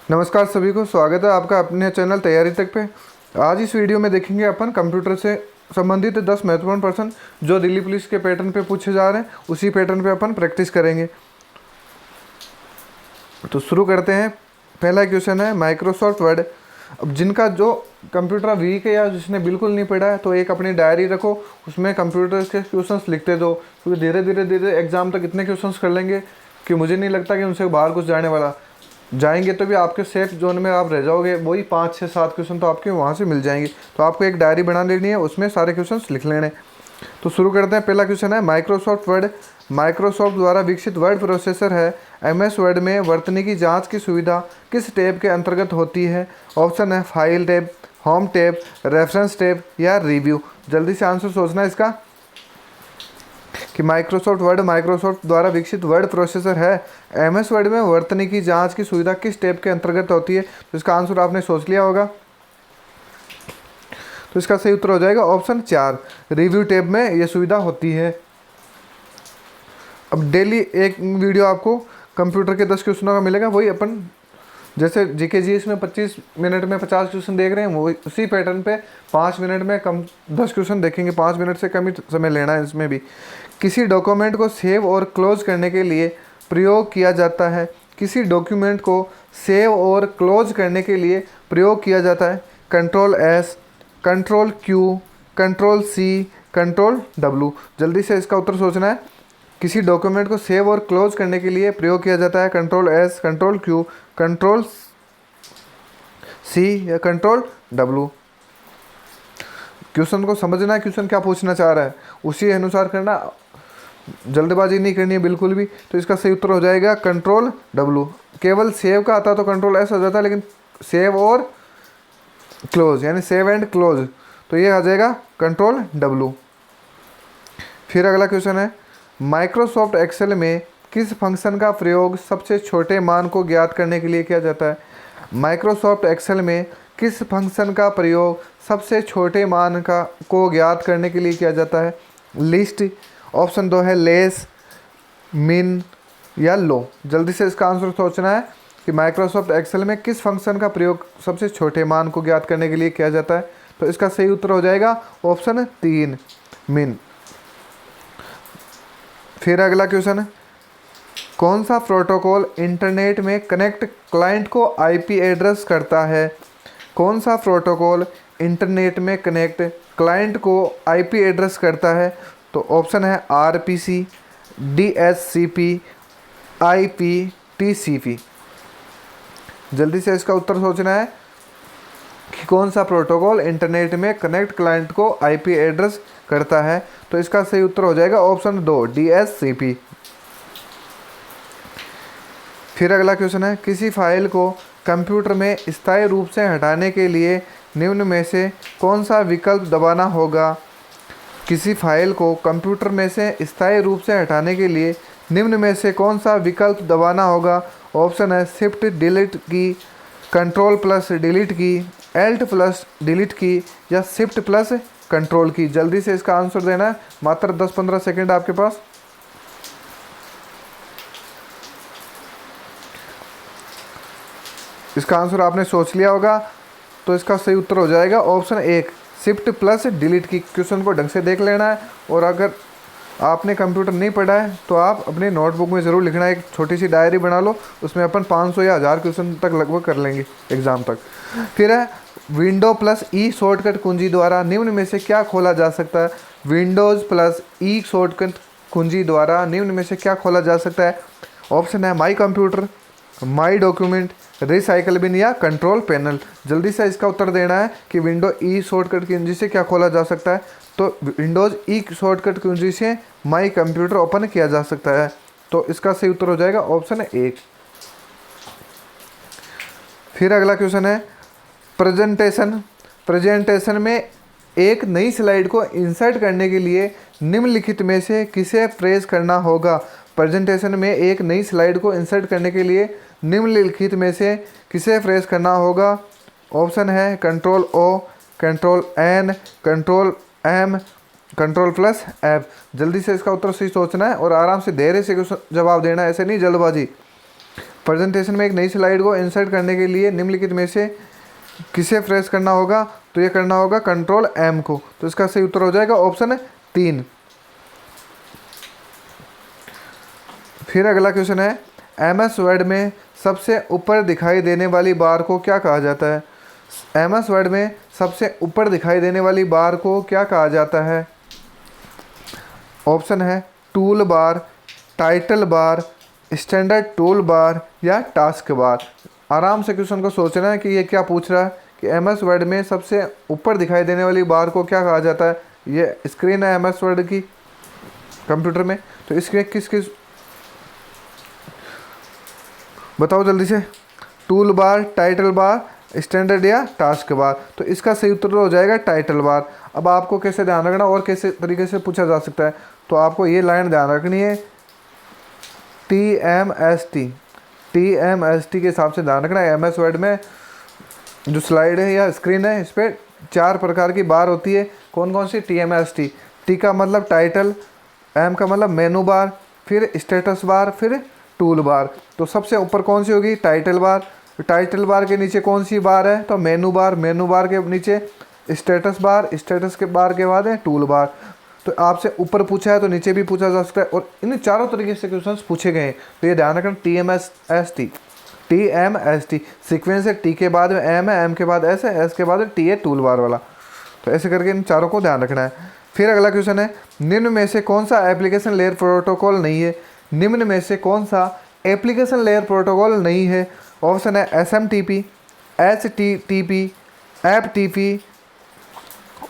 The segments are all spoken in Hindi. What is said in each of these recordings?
नमस्कार सभी को, स्वागत है आपका अपने चैनल तैयारी तक पे। आज इस वीडियो में देखेंगे अपन कंप्यूटर से संबंधित 10 महत्वपूर्ण प्रश्न जो दिल्ली पुलिस के पैटर्न पे पूछे जा रहे हैं, उसी पैटर्न पे अपन प्रैक्टिस करेंगे। तो शुरू करते हैं। पहला क्वेश्चन है माइक्रोसॉफ्ट वर्ड। अब जिनका जो कंप्यूटर वीक है या जिसने बिल्कुल नहीं पढ़ा है, तो एक अपनी डायरी रखो, उसमें कंप्यूटर के क्वेश्चंस लिखते दो, क्योंकि धीरे धीरे एग्जाम तक इतने क्वेश्चंस कर लेंगे कि मुझे नहीं लगता कि उनसे बाहर कुछ जाने वाला। जाएंगे तो भी आपके सेफ जोन में आप रह जाओगे, वही 5 से 7 क्वेश्चन तो आपके वहाँ से मिल जाएंगे। तो आपको एक डायरी बना लेनी है, उसमें सारे क्वेश्चंस लिख लेने। तो शुरू करते हैं। पहला क्वेश्चन है माइक्रोसॉफ्ट वर्ड माइक्रोसॉफ्ट द्वारा विकसित वर्ड प्रोसेसर है। एमएस वर्ड में वर्तनी की जांच की सुविधा किस टैब के अंतर्गत होती है? ऑप्शन है file tab, home tab, reference tab या रिव्यू। जल्दी से आंसर सोचना है इसका कि माइक्रोसॉफ्ट वर्ड माइक्रोसॉफ्ट द्वारा विकसित वर्ड प्रोसेसर है। एमएस वर्ड में वर्तनी की जांच की सुविधा किस टैब के अंतर्गत होती है? तो इसका आंसर आपने सोच लिया होगा। तो इसका सही उत्तर हो जाएगा ऑप्शन 4, रिव्यू टैब में यह सुविधा होती है। अब डेली एक वीडियो आपको कंप्यूटर के 10 क्वेश्चनों का मिलेगा। वही अपन जैसे जीके जीएस में 25 मिनट में 50 क्वेश्चन देख रहे हैं, वो उसी पैटर्न पे 5 मिनट में कम 10 क्वेश्चन देखेंगे। 5 मिनट से कम ही समय लेना है इसमें भी। किसी डॉक्यूमेंट को सेव और क्लोज करने के लिए प्रयोग किया जाता है। किसी डॉक्यूमेंट को सेव और क्लोज करने के लिए प्रयोग किया जाता है control S, control Q, control C, control W. जल्दी से इसका उत्तर सोचना है। किसी डॉक्यूमेंट को सेव और क्लोज करने के लिए प्रयोग किया जाता है control S, control Q, control C या कंट्रोल डब्लू। क्वेश्चन को समझना है, क्वेश्चन क्या पूछना चाह रहा है उसी अनुसार करना, जल्दबाजी नहीं करनी है बिल्कुल भी। तो इसका सही उत्तर हो जाएगा कंट्रोल डब्लू। केवल सेव का आता तो कंट्रोल एस हो जाता, लेकिन सेव और क्लोज यानी सेव एंड क्लोज, तो ये आ जाएगा कंट्रोल डब्लू। फिर अगला क्वेश्चन है माइक्रोसॉफ्ट एक्सेल में किस फंक्शन का प्रयोग सबसे छोटे मान को ज्ञात करने के लिए किया जाता है? माइक्रोसॉफ्ट एक्सेल में किस फंक्शन का प्रयोग सबसे छोटे मान को ज्ञात करने के लिए किया जाता है? लिस्ट, ऑप्शन 2 है लेस, मिन या लो। जल्दी से इसका आंसर सोचना है कि माइक्रोसॉफ्ट एक्सेल में किस फंक्शन का प्रयोग सबसे छोटे मान को ज्ञात करने के लिए किया जाता है? तो इसका सही उत्तर हो जाएगा ऑप्शन 3, मिन। फिर अगला क्वेश्चन है कौन सा प्रोटोकॉल इंटरनेट में कनेक्ट क्लाइंट को आईपी एड्रेस करता है? कौन सा प्रोटोकॉल इंटरनेट में कनेक्ट क्लाइंट को आईपी एड्रेस करता है? तो ऑप्शन है आरपीसी, डीएचसीपी, आईपी, टीसीपी। जल्दी से इसका उत्तर सोचना है कि कौन सा प्रोटोकॉल इंटरनेट में कनेक्ट क्लाइंट को आईपी एड्रेस करता है। तो इसका सही उत्तर हो जाएगा ऑप्शन 2, डीएचसीपी। फिर अगला क्वेश्चन है किसी फाइल को कंप्यूटर में स्थायी रूप से हटाने के लिए निम्न में से कौन सा विकल्प दबाना होगा? किसी फाइल को कंप्यूटर में से स्थायी रूप से हटाने के लिए निम्न में से कौन सा विकल्प दबाना होगा? ऑप्शन है शिफ्ट डिलीट की, कंट्रोल प्लस डिलीट की, एल्ट प्लस डिलीट की या शिफ्ट प्लस कंट्रोल की। जल्दी से इसका आंसर देना है, मात्र 10-15 सेकेंड आपके पास। इसका आंसर आपने सोच लिया होगा, तो इसका सही उत्तर हो जाएगा ऑप्शन 1, शिफ्ट प्लस डिलीट की। क्वेश्चन को ढंग से देख लेना है, और अगर आपने कंप्यूटर नहीं पढ़ा है तो आप अपने नोटबुक में ज़रूर लिखना है। एक छोटी सी डायरी बना लो, उसमें अपन 500 या 1000 क्वेश्चन तक लगभग कर लेंगे एग्ज़ाम तक। फिर है विंडो प्लस ई शॉर्टकट कुंजी द्वारा निम्न में से क्या खोला जा सकता है? विंडोज़ प्लस ई शॉर्टकट कुंजी द्वारा निम्न में से क्या खोला जा सकता है? ऑप्शन है my computer, my document, recycle bin या कंट्रोल पैनल। जल्दी से इसका उत्तर देना है कि विंडो ई शॉर्टकट कुंजी से क्या खोला जा सकता है? तो विंडोज़ ई शॉर्टकट कुंजी से माई कंप्यूटर ओपन किया जा सकता है। तो इसका सही उत्तर हो जाएगा ऑप्शन 1। फिर अगला क्वेश्चन है प्रेजेंटेशन में एक नई स्लाइड को इंसर्ट करने के लिए निम्नलिखित में से किसे प्रेस करना होगा? प्रेजेंटेशन में एक नई स्लाइड को इंसर्ट करने के लिए निम्नलिखित में से किसे प्रेस करना होगा? ऑप्शन है control O, control N, control M, control plus F. जल्दी से इसका उत्तर सही सोचना है और आराम से धैर्य से जवाब देना है, ऐसे नहीं जल्दबाजी। प्रेजेंटेशन में एक नई स्लाइड को इंसर्ट करने के लिए निम्नलिखित में से किसे प्रेस करना होगा? तो ये करना होगा कंट्रोल M को। तो इसका सही उत्तर हो जाएगा ऑप्शन है 3। फिर अगला क्वेश्चन है, MS वर्ड में सबसे ऊपर दिखाई देने वाली बार को क्या कहा जाता है? MS वर्ड में सबसे ऊपर दिखाई देने वाली बार को क्या कहा जाता है? ऑप्शन है tool bar, title bar, standard tool bar या टास्क बार। आराम से क्वेश्चन को सोचना है कि ये क्या पूछ रहा है कि MS वर्ड में सबसे ऊपर दिखाई देने वाली बार को क्या कहा जाता है। ये स्क्रीन है MS वर्ड की कंप्यूटर में, तो इसमें किस किस बताओ जल्दी से। Tool bar, title bar, standard या टास्क बार। तो इसका सही उत्तर हो जाएगा टाइटल बार। अब आपको कैसे ध्यान रखना और कैसे तरीके से पूछा जा सकता है, तो आपको ये लाइन ध्यान रखनी है TMST के हिसाब से ध्यान रखना है। MS वर्ड में जो स्लाइड है या स्क्रीन है, इस पर 4 प्रकार की बार होती है। कौन कौन सी? TMST। T का मतलब टाइटल, M का मतलब मेनू बार, फिर स्टेटस बार, फिर टूल बार। तो सबसे ऊपर कौन सी होगी? Title bar. टाइटल बार के नीचे कौन सी बार है? तो मेनू बार। मेनू बार के नीचे स्टेटस बार। स्टेटस के बार के बाद है टूल बार। तो आपसे ऊपर पूछा है तो नीचे भी पूछा जा सकता है, और इन चारों तरीके से क्वेश्चंस पूछे गए हैं। तो ये ध्यान रखना TMST सीक्वेंस है। T के बाद में M है, M के बाद S है, S के बाद T है टूल बार वाला। तो ऐसे करके इन चारों को ध्यान रखना है। फिर अगला क्वेश्चन है, निम्न में से कौन सा एप्लीकेशन लेयर प्रोटोकॉल नहीं है? निम्न में से कौन सा एप्लीकेशन लेयर प्रोटोकॉल नहीं है? ऑप्शन है SMTP, HTTP, FTP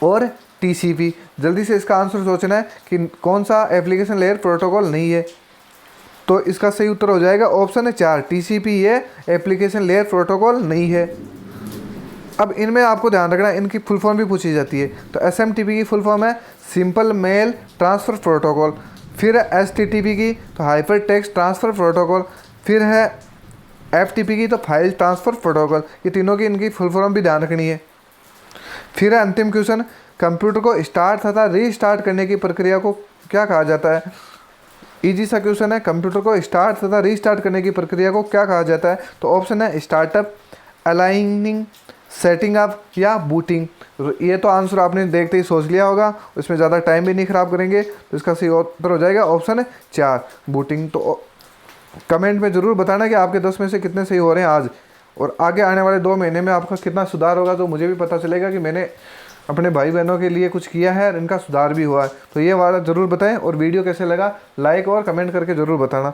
और TCP। जल्दी से इसका आंसर सोचना है कि कौन सा एप्लीकेशन लेयर प्रोटोकॉल नहीं है। तो इसका सही उत्तर हो जाएगा ऑप्शन है 4, TCP ये एप्लीकेशन लेयर प्रोटोकॉल नहीं है। अब इनमें आपको ध्यान रखना है, इनकी फुल फॉर्म भी पूछी जाती है। तो SMTP की फुल फॉर्म है सिंपल मेल ट्रांसफ़र प्रोटोकॉल। फिर है HTTP की तो हाइपर टेक्स्ट ट्रांसफ़र प्रोटोकॉल। फिर है FTP की तो फाइल ट्रांसफ़र प्रोटोकॉल। ये तीनों की इनकी फुल फॉर्म भी ध्यान रखनी है। फिर है अंतिम क्वेश्चन, कंप्यूटर को स्टार्ट तथा रीस्टार्ट करने की प्रक्रिया को क्या कहा जाता है? इजी सा क्वेश्चन है, कंप्यूटर को स्टार्ट तथा रीस्टार्ट करने की प्रक्रिया को क्या कहा जाता है? तो ऑप्शन है स्टार्टअप, अलाइनिंग, सेटिंग अप या बूटिंग। ये तो आंसर आपने देखते ही सोच लिया होगा, इसमें ज़्यादा टाइम भी नहीं ख़राब करेंगे। तो इसका सही उत्तर हो जाएगा ऑप्शन है 4, बूटिंग। तो कमेंट में ज़रूर बताना कि आपके 10 में से कितने सही हो रहे हैं आज, और आगे आने वाले 2 महीने में आपका कितना सुधार होगा। तो मुझे भी पता चलेगा कि मैंने अपने भाई बहनों के लिए कुछ किया है और इनका सुधार भी हुआ है। तो ये वाला ज़रूर बताएं, और वीडियो कैसे लगा लाइक और कमेंट करके ज़रूर बताना।